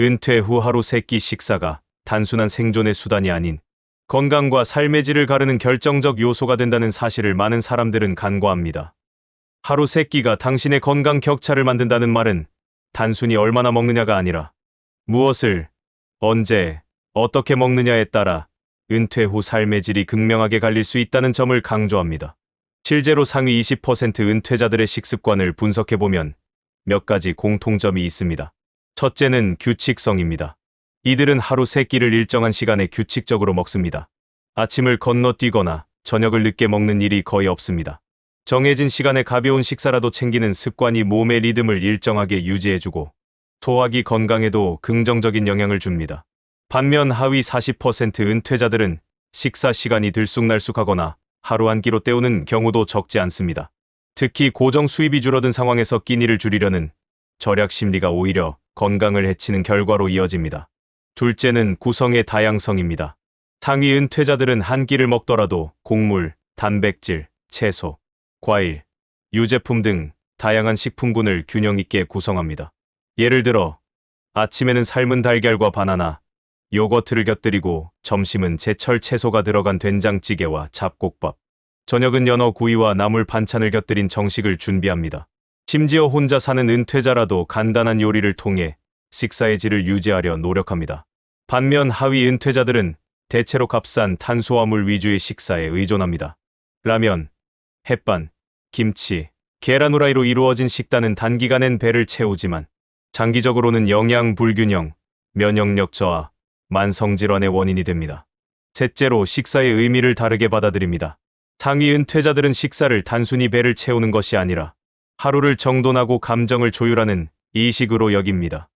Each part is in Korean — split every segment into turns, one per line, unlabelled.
은퇴 후 하루 3끼 식사가 단순한 생존의 수단이 아닌 건강과 삶의 질을 가르는 결정적 요소가 된다는 사실을 많은 사람들은 간과합니다. 하루 3끼가 당신의 건강 격차를 만든다는 말은 단순히 얼마나 먹느냐가 아니라 무엇을, 언제, 어떻게 먹느냐에 따라 은퇴 후 삶의 질이 극명하게 갈릴 수 있다는 점을 강조합니다. 실제로 상위 20% 은퇴자들의 식습관을 분석해보면 몇 가지 공통점이 있습니다. 첫째는 규칙성입니다. 이들은 하루 3끼를 일정한 시간에 규칙적으로 먹습니다. 아침을 건너뛰거나 저녁을 늦게 먹는 일이 거의 없습니다. 정해진 시간에 가벼운 식사라도 챙기는 습관이 몸의 리듬을 일정하게 유지해주고 소화기 건강에도 긍정적인 영향을 줍니다. 반면 하위 40% 은퇴자들은 식사 시간이 들쑥날쑥하거나 하루 한 끼로 때우는 경우도 적지 않습니다. 특히 고정 수입이 줄어든 상황에서 끼니를 줄이려는 절약 심리가 오히려 건강을 해치는 결과로 이어집니다. 둘째는 구성의 다양성입니다. 상위 은퇴자들은 한 끼를 먹더라도 곡물, 단백질, 채소, 과일, 유제품 등 다양한 식품군을 균형 있게 구성합니다. 예를 들어 아침에는 삶은 달걀과 바나나, 요거트를 곁들이고 점심은 제철 채소가 들어간 된장찌개와 잡곡밥, 저녁은 연어 구이와 나물 반찬을 곁들인 정식을 준비합니다. 심지어 혼자 사는 은퇴자라도 간단한 요리를 통해 식사의 질을 유지하려 노력합니다. 반면 하위 은퇴자들은 대체로 값싼 탄수화물 위주의 식사에 의존합니다. 라면, 햇반, 김치, 계란 후라이로 이루어진 식단은 단기간엔 배를 채우지만 장기적으로는 영양 불균형, 면역력 저하, 만성질환의 원인이 됩니다. 셋째로 식사의 의미를 다르게 받아들입니다. 상위 은퇴자들은 식사를 단순히 배를 채우는 것이 아니라 하루를 정돈하고 감정을 조율하는 이식으로 여깁니다.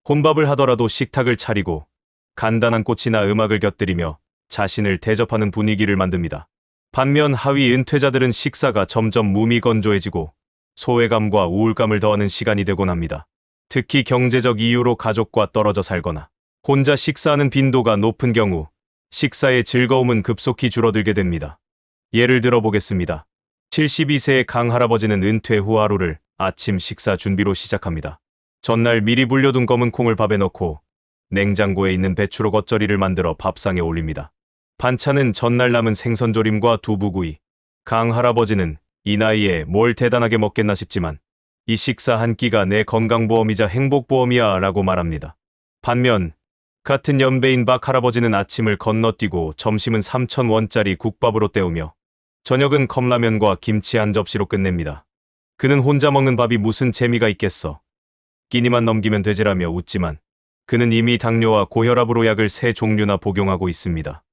혼밥을 하더라도 식탁을 차리고 간단한 꽃이나 음악을 곁들이며 자신을 대접하는 분위기를 만듭니다. 반면 하위 은퇴자들은 식사가 점점 무미건조해지고 소외감과 우울감을 더하는 시간이 되곤 합니다. 특히 경제적 이유로 가족과 떨어져 살거나 혼자 식사하는 빈도가 높은 경우 식사의 즐거움은 급속히 줄어들게 됩니다. 예를 들어 보겠습니다. 72세의 강 할아버지는 은퇴 후 하루를 아침 식사 준비로 시작합니다. 전날 미리 불려둔 검은 콩을 밥에 넣고 냉장고에 있는 배추로 겉절이를 만들어 밥상에 올립니다. 반찬은 전날 남은 생선조림과 두부구이. 강 할아버지는 이 나이에 뭘 대단하게 먹겠나 싶지만 이 식사 한 끼가 내 건강보험이자 행복보험이야 라고 말합니다. 반면 같은 연배인 박 할아버지는 아침을 건너뛰고 점심은 3,000원짜리 국밥으로 때우며 저녁은 컵라면과 김치 한 접시로 끝냅니다. 그는 혼자 먹는 밥이 무슨 재미가 있겠어. 끼니만 넘기면 되지라며 웃지만 그는 이미 당뇨와 고혈압으로 약을 3종류나 복용하고 있습니다.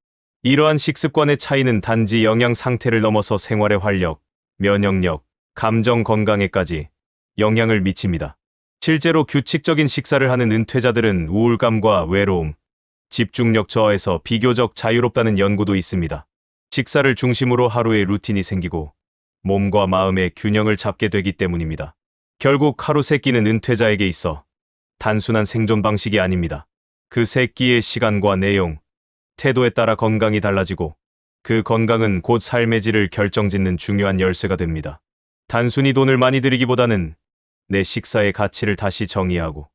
이러한 식습관의 차이는 단지 영양 상태를 넘어서 생활의 활력, 면역력, 감정 건강에까지 영향을 미칩니다. 실제로 규칙적인 식사를 하는 은퇴자들은 우울감과 외로움, 집중력 저하에서 비교적 자유롭다는 연구도 있습니다. 식사를 중심으로 하루의 루틴이 생기고 몸과 마음의 균형을 잡게 되기 때문입니다. 결국 하루 3끼는 은퇴자에게 있어 단순한 생존 방식이 아닙니다. 그 3끼의 시간과 내용, 태도에 따라 건강이 달라지고 그 건강은 곧 삶의 질을 결정짓는 중요한 열쇠가 됩니다. 단순히 돈을 많이 들이기보다는 내 식사의 가치를 다시 정의하고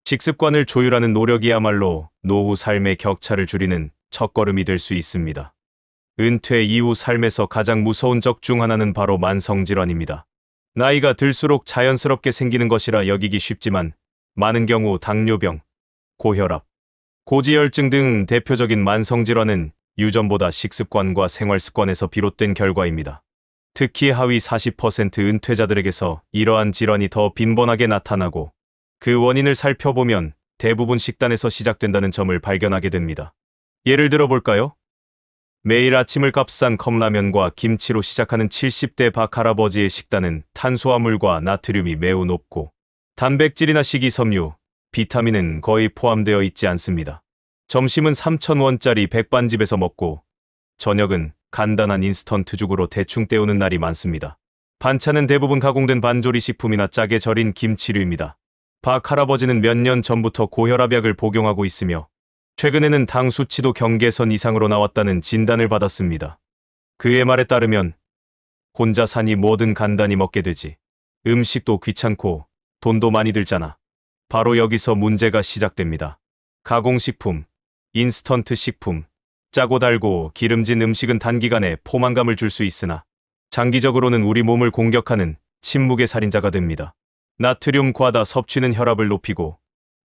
식습관을 조율하는 노력이야말로 노후 삶의 격차를 줄이는 첫걸음이 될 수 있습니다. 은퇴 이후 삶에서 가장 무서운 적 중 하나는 바로 만성질환입니다. 나이가 들수록 자연스럽게 생기는 것이라 여기기 쉽지만 많은 경우 당뇨병, 고혈압, 고지혈증 등 대표적인 만성질환은 유전보다 식습관과 생활습관에서 비롯된 결과입니다. 특히 하위 40% 은퇴자들에게서 이러한 질환이 더 빈번하게 나타나고 그 원인을 살펴보면 대부분 식단에서 시작된다는 점을 발견하게 됩니다. 예를 들어 볼까요? 매일 아침을 값싼 컵라면과 김치로 시작하는 70대 박 할아버지의 식단은 탄수화물과 나트륨이 매우 높고 단백질이나 식이섬유, 비타민은 거의 포함되어 있지 않습니다. 점심은 3,000원짜리 백반집에서 먹고 저녁은 간단한 인스턴트죽으로 대충 때우는 날이 많습니다. 반찬은 대부분 가공된 반조리 식품이나 짜게 절인 김치류입니다. 박 할아버지는 몇 년 전부터 고혈압약을 복용하고 있으며 최근에는 당 수치도 경계선 이상으로 나왔다는 진단을 받았습니다. 그의 말에 따르면 혼자 사니 뭐든 간단히 먹게 되지. 음식도 귀찮고 돈도 많이 들잖아. 바로 여기서 문제가 시작됩니다. 가공식품, 인스턴트 식품, 짜고 달고 기름진 음식은 단기간에 포만감을 줄 수 있으나 장기적으로는 우리 몸을 공격하는 침묵의 살인자가 됩니다. 나트륨 과다 섭취는 혈압을 높이고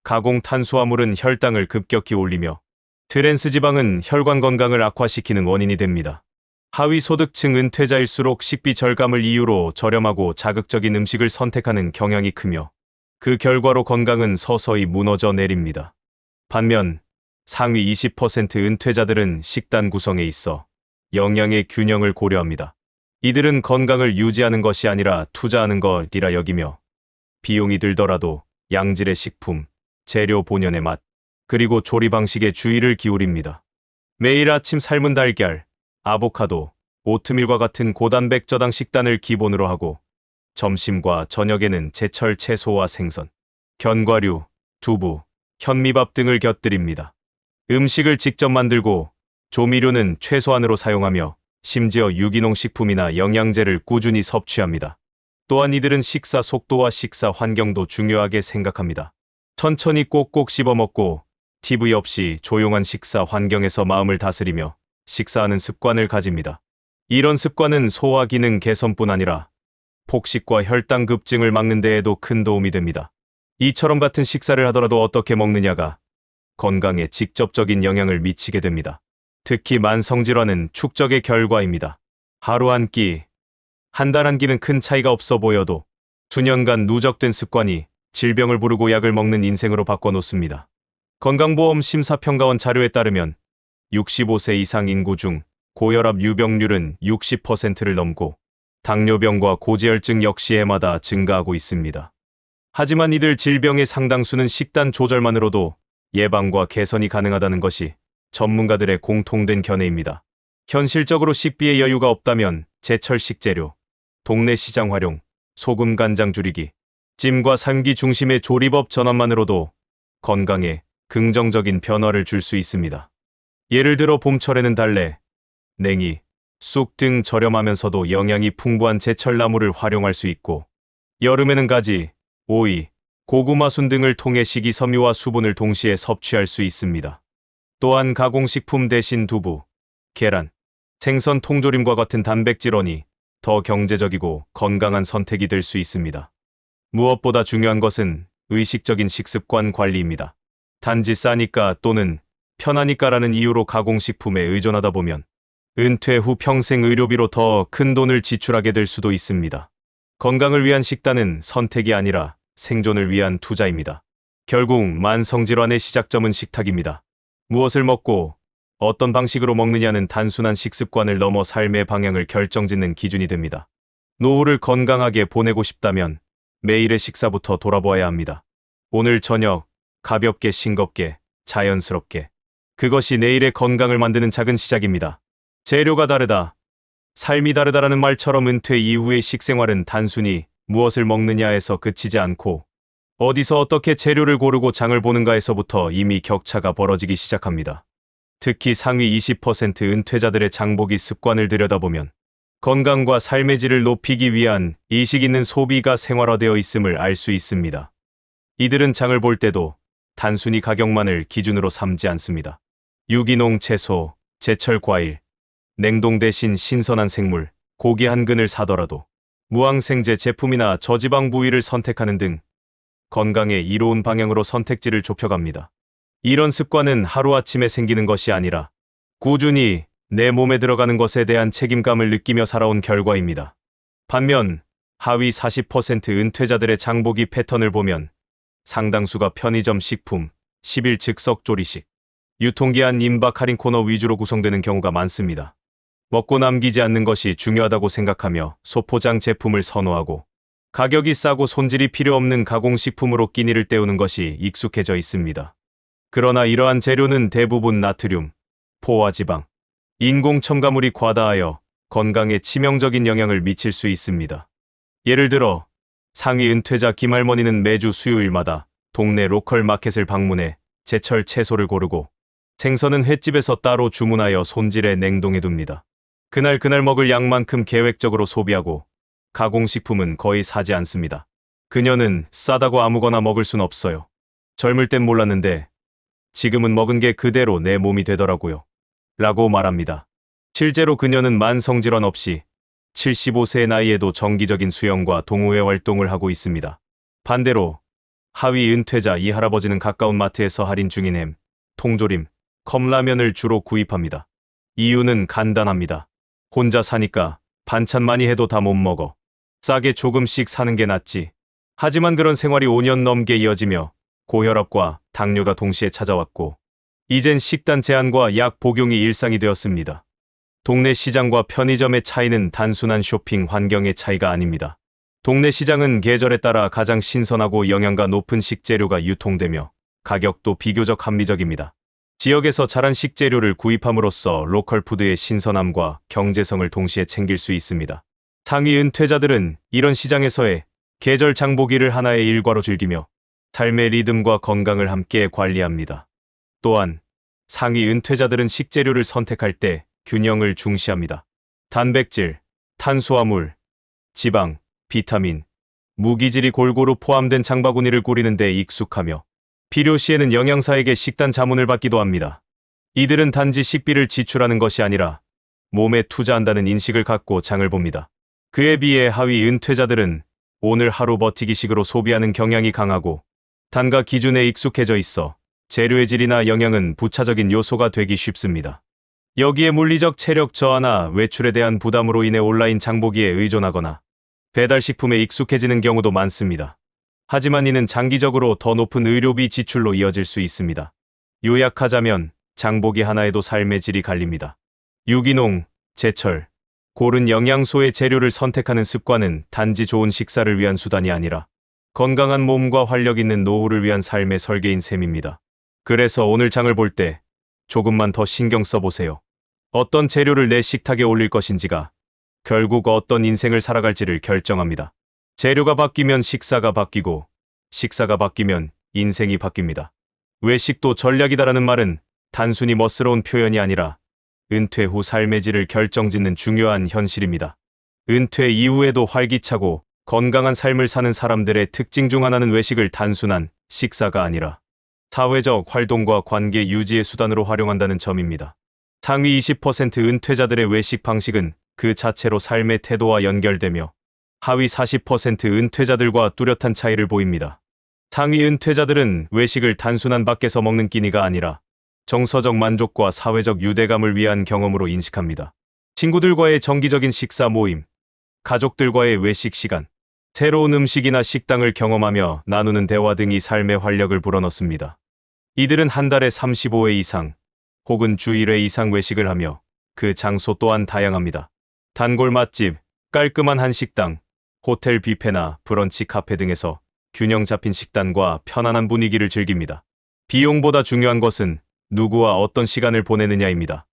가공 탄수화물은 혈당을 급격히 올리며 트랜스 지방은 혈관 건강을 악화시키는 원인이 됩니다. 하위 소득층 은퇴자일수록 식비 절감을 이유로 저렴하고 자극적인 음식을 선택하는 경향이 크며 그 결과로 건강은 서서히 무너져 내립니다. 반면 상위 20% 은퇴자들은 식단 구성에 있어 영양의 균형을 고려합니다. 이들은 건강을 유지하는 것이 아니라 투자하는 것이라 여기며 비용이 들더라도 양질의 식품, 재료 본연의 맛, 그리고 조리 방식에 주의를 기울입니다. 매일 아침 삶은 달걀, 아보카도, 오트밀과 같은 고단백 저당 식단을 기본으로 하고 점심과 저녁에는 제철 채소와 생선, 견과류, 두부, 현미밥 등을 곁들입니다. 음식을 직접 만들고 조미료는 최소한으로 사용하며 심지어 유기농 식품이나 영양제를 꾸준히 섭취합니다. 또한 이들은 식사 속도와 식사 환경도 중요하게 생각합니다. 천천히 꼭꼭 씹어 먹고 TV 없이 조용한 식사 환경에서 마음을 다스리며 식사하는 습관을 가집니다. 이런 습관은 소화 기능 개선뿐 아니라 폭식과 혈당 급증을 막는 데에도 큰 도움이 됩니다. 이처럼 같은 식사를 하더라도 어떻게 먹느냐가 건강에 직접적인 영향을 미치게 됩니다. 특히 만성질환은 축적의 결과입니다. 하루 한 끼, 한 달 한 끼는 큰 차이가 없어 보여도 수년간 누적된 습관이 질병을 부르고 약을 먹는 인생으로 바꿔놓습니다. 건강보험 심사평가원 자료에 따르면 65세 이상 인구 중 고혈압 유병률은 60%를 넘고 당뇨병과 고지혈증 역시 해마다 증가하고 있습니다. 하지만 이들 질병의 상당수는 식단 조절만으로도 예방과 개선이 가능하다는 것이 전문가들의 공통된 견해입니다. 현실적으로 식비에 여유가 없다면 제철 식재료, 동네 시장 활용, 소금 간장 줄이기, 찜과 삶기 중심의 조리법 전환만으로도 건강에 긍정적인 변화를 줄 수 있습니다. 예를 들어 봄철에는 달래, 냉이, 쑥 등 저렴하면서도 영양이 풍부한 제철 나물을 활용할 수 있고 여름에는 가지, 오이, 고구마 순 등을 통해 식이섬유와 수분을 동시에 섭취할 수 있습니다. 또한 가공식품 대신 두부, 계란, 생선 통조림과 같은 단백질원이 더 경제적이고 건강한 선택이 될 수 있습니다. 무엇보다 중요한 것은 의식적인 식습관 관리입니다. 단지 싸니까 또는 편하니까라는 이유로 가공식품에 의존하다 보면 은퇴 후 평생 의료비로 더 큰 돈을 지출하게 될 수도 있습니다. 건강을 위한 식단은 선택이 아니라 생존을 위한 투자입니다. 결국 만성질환의 시작점은 식탁입니다. 무엇을 먹고 어떤 방식으로 먹느냐는 단순한 식습관을 넘어 삶의 방향을 결정짓는 기준이 됩니다. 노후를 건강하게 보내고 싶다면 매일의 식사부터 돌아보아야 합니다. 오늘 저녁 가볍게 싱겁게 자연스럽게 그것이 내일의 건강을 만드는 작은 시작입니다. 재료가 다르다, 삶이 다르다라는 말처럼 은퇴 이후의 식생활은 단순히 무엇을 먹느냐에서 그치지 않고 어디서 어떻게 재료를 고르고 장을 보는가에서부터 이미 격차가 벌어지기 시작합니다. 특히 상위 20% 은퇴자들의 장보기 습관을 들여다보면 건강과 삶의 질을 높이기 위한 의식 있는 소비가 생활화되어 있음을 알 수 있습니다. 이들은 장을 볼 때도 단순히 가격만을 기준으로 삼지 않습니다. 유기농 채소, 제철 과일, 냉동 대신 신선한 생물, 고기 한 근을 사더라도 무항생제 제품이나 저지방 부위를 선택하는 등 건강에 이로운 방향으로 선택지를 좁혀갑니다. 이런 습관은 하루아침에 생기는 것이 아니라 꾸준히 내 몸에 들어가는 것에 대한 책임감을 느끼며 살아온 결과입니다. 반면 하위 40% 은퇴자들의 장보기 패턴을 보면 상당수가 편의점 식품, 10일 즉석 조리식, 유통기한 임박 할인 코너 위주로 구성되는 경우가 많습니다. 먹고 남기지 않는 것이 중요하다고 생각하며 소포장 제품을 선호하고 가격이 싸고 손질이 필요 없는 가공식품으로 끼니를 때우는 것이 익숙해져 있습니다. 그러나 이러한 재료는 대부분 나트륨, 포화지방, 인공 첨가물이 과다하여 건강에 치명적인 영향을 미칠 수 있습니다. 예를 들어 상위 은퇴자 김할머니는 매주 수요일마다 동네 로컬 마켓을 방문해 제철 채소를 고르고 생선은 횟집에서 따로 주문하여 손질해 냉동해 둡니다. 그날 먹을 양만큼 계획적으로 소비하고 가공식품은 거의 사지 않습니다. 그녀는 싸다고 아무거나 먹을 순 없어요. 젊을 땐 몰랐는데 지금은 먹은 게 그대로 내 몸이 되더라고요. 라고 말합니다. 실제로 그녀는 만성질환 없이 75세의 나이에도 정기적인 수영과 동호회 활동을 하고 있습니다. 반대로 하위 은퇴자 이 할아버지는 가까운 마트에서 할인 중인 햄, 통조림, 컵라면을 주로 구입합니다. 이유는 간단합니다. 혼자 사니까 반찬 많이 해도 다 못 먹어. 싸게 조금씩 사는 게 낫지. 하지만 그런 생활이 5년 넘게 이어지며 고혈압과 당뇨가 동시에 찾아왔고 이젠 식단 제한과 약 복용이 일상이 되었습니다. 동네 시장과 편의점의 차이는 단순한 쇼핑 환경의 차이가 아닙니다. 동네 시장은 계절에 따라 가장 신선하고 영양가 높은 식재료가 유통되며 가격도 비교적 합리적입니다. 지역에서 자란 식재료를 구입함으로써 로컬 푸드의 신선함과 경제성을 동시에 챙길 수 있습니다. 상위 은퇴자들은 이런 시장에서의 계절 장보기를 하나의 일과로 즐기며 삶의 리듬과 건강을 함께 관리합니다. 또한 상위 은퇴자들은 식재료를 선택할 때 균형을 중시합니다. 단백질, 탄수화물, 지방, 비타민, 무기질이 골고루 포함된 장바구니를 꾸리는 데 익숙하며 필요시에는 영양사에게 식단 자문을 받기도 합니다. 이들은 단지 식비를 지출하는 것이 아니라 몸에 투자한다는 인식을 갖고 장을 봅니다. 그에 비해 하위 은퇴자들은 오늘 하루 버티기식으로 소비하는 경향이 강하고 단가 기준에 익숙해져 있어 재료의 질이나 영양은 부차적인 요소가 되기 쉽습니다. 여기에 물리적 체력 저하나 외출에 대한 부담으로 인해 온라인 장보기에 의존하거나 배달식품에 익숙해지는 경우도 많습니다. 하지만 이는 장기적으로 더 높은 의료비 지출로 이어질 수 있습니다. 요약하자면 장보기 하나에도 삶의 질이 갈립니다. 유기농, 제철, 고른 영양소의 재료를 선택하는 습관은 단지 좋은 식사를 위한 수단이 아니라 건강한 몸과 활력 있는 노후를 위한 삶의 설계인 셈입니다. 그래서 오늘 장을 볼 때 조금만 더 신경 써보세요. 어떤 재료를 내 식탁에 올릴 것인지가 결국 어떤 인생을 살아갈지를 결정합니다. 재료가 바뀌면 식사가 바뀌고 식사가 바뀌면 인생이 바뀝니다. 외식도 전략이다라는 말은 단순히 멋스러운 표현이 아니라 은퇴 후 삶의 질을 결정짓는 중요한 현실입니다. 은퇴 이후에도 활기차고 건강한 삶을 사는 사람들의 특징 중 하나는 외식을 단순한 식사가 아니라 사회적 활동과 관계 유지의 수단으로 활용한다는 점입니다. 상위 20% 은퇴자들의 외식 방식은 그 자체로 삶의 태도와 연결되며 하위 40% 은퇴자들과 뚜렷한 차이를 보입니다. 상위 은퇴자들은 외식을 단순한 밖에서 먹는 끼니가 아니라 정서적 만족과 사회적 유대감을 위한 경험으로 인식합니다. 친구들과의 정기적인 식사 모임, 가족들과의 외식 시간, 새로운 음식이나 식당을 경험하며 나누는 대화 등이 삶의 활력을 불어넣습니다. 이들은 한 달에 35회 이상 혹은 주 1회 이상 외식을 하며 그 장소 또한 다양합니다. 단골 맛집, 깔끔한 한식당, 호텔 뷔페나 브런치 카페 등에서 균형 잡힌 식단과 편안한 분위기를 즐깁니다. 비용보다 중요한 것은 누구와 어떤 시간을 보내느냐입니다.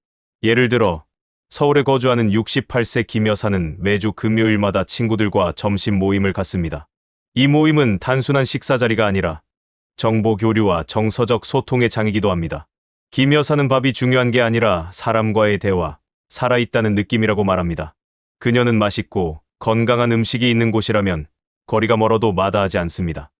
예를 들어 서울에 거주하는 68세 김 여사는 매주 금요일마다 친구들과 점심 모임을 갖습니다. 이 모임은 단순한 식사 자리가 아니라 정보 교류와 정서적 소통의 장이기도 합니다. 김 여사는 밥이 중요한 게 아니라 사람과의 대화, 살아있다는 느낌이라고 말합니다. 그녀는 맛있고 건강한 음식이 있는 곳이라면 거리가 멀어도 마다하지 않습니다.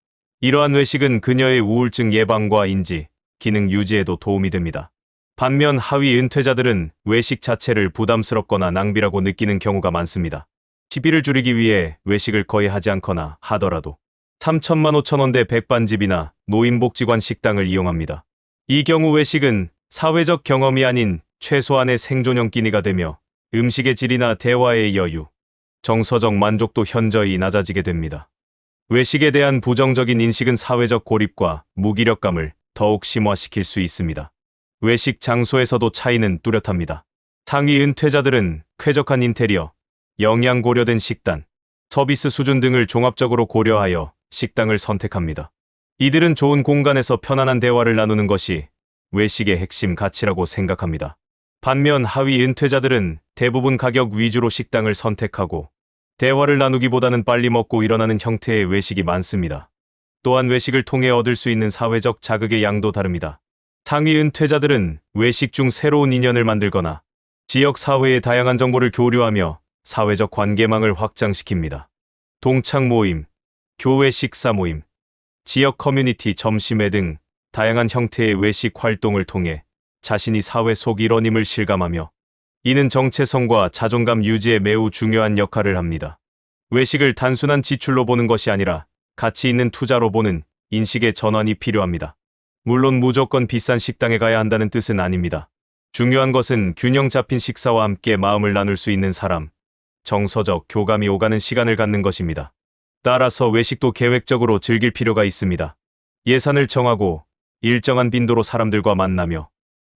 이러한 외식은 그녀의 우울증 예방과 인지, 기능 유지에도 도움이 됩니다. 반면 하위 은퇴자들은 외식 자체를 부담스럽거나 낭비라고 느끼는 경우가 많습니다. 식비를 줄이기 위해 외식을 거의 하지 않거나 하더라도 3천만 5천 원대 백반집이나 노인복지관 식당을 이용합니다. 이 경우 외식은 사회적 경험이 아닌 최소한의 생존형 끼니가 되며 음식의 질이나 대화의 여유, 정서적 만족도 현저히 낮아지게 됩니다. 외식에 대한 부정적인 인식은 사회적 고립과 무기력감을 더욱 심화시킬 수 있습니다. 외식 장소에서도 차이는 뚜렷합니다. 상위 은퇴자들은 쾌적한 인테리어, 영양 고려된 식단, 서비스 수준 등을 종합적으로 고려하여 식당을 선택합니다. 이들은 좋은 공간에서 편안한 대화를 나누는 것이 외식의 핵심 가치라고 생각합니다. 반면 하위 은퇴자들은 대부분 가격 위주로 식당을 선택하고 대화를 나누기보다는 빨리 먹고 일어나는 형태의 외식이 많습니다. 또한 외식을 통해 얻을 수 있는 사회적 자극의 양도 다릅니다. 상위 은퇴자들은 외식 중 새로운 인연을 만들거나 지역 사회의 다양한 정보를 교류하며 사회적 관계망을 확장시킵니다. 동창 모임, 교회 식사 모임, 지역 커뮤니티 점심회 등 다양한 형태의 외식 활동을 통해 자신이 사회 속 일원임을 실감하며 이는 정체성과 자존감 유지에 매우 중요한 역할을 합니다. 외식을 단순한 지출로 보는 것이 아니라 가치 있는 투자로 보는 인식의 전환이 필요합니다. 물론 무조건 비싼 식당에 가야 한다는 뜻은 아닙니다. 중요한 것은 균형 잡힌 식사와 함께 마음을 나눌 수 있는 사람, 정서적 교감이 오가는 시간을 갖는 것입니다. 따라서 외식도 계획적으로 즐길 필요가 있습니다. 예산을 정하고 일정한 빈도로 사람들과 만나며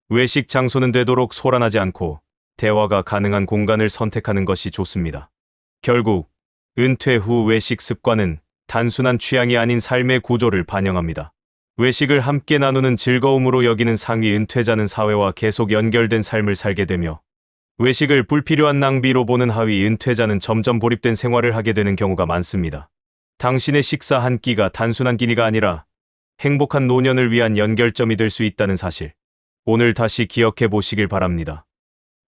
외식 장소는 되도록 소란하지 않고 대화가 가능한 공간을 선택하는 것이 좋습니다. 결국 은퇴 후 외식 습관은 단순한 취향이 아닌 삶의 구조를 반영합니다. 외식을 함께 나누는 즐거움으로 여기는 상위 은퇴자는 사회와 계속 연결된 삶을 살게 되며 외식을 불필요한 낭비로 보는 하위 은퇴자는 점점 고립된 생활을 하게 되는 경우가 많습니다. 당신의 식사 한 끼가 단순한 끼니가 아니라 행복한 노년을 위한 연결점이 될 수 있다는 사실, 오늘 다시 기억해 보시길 바랍니다.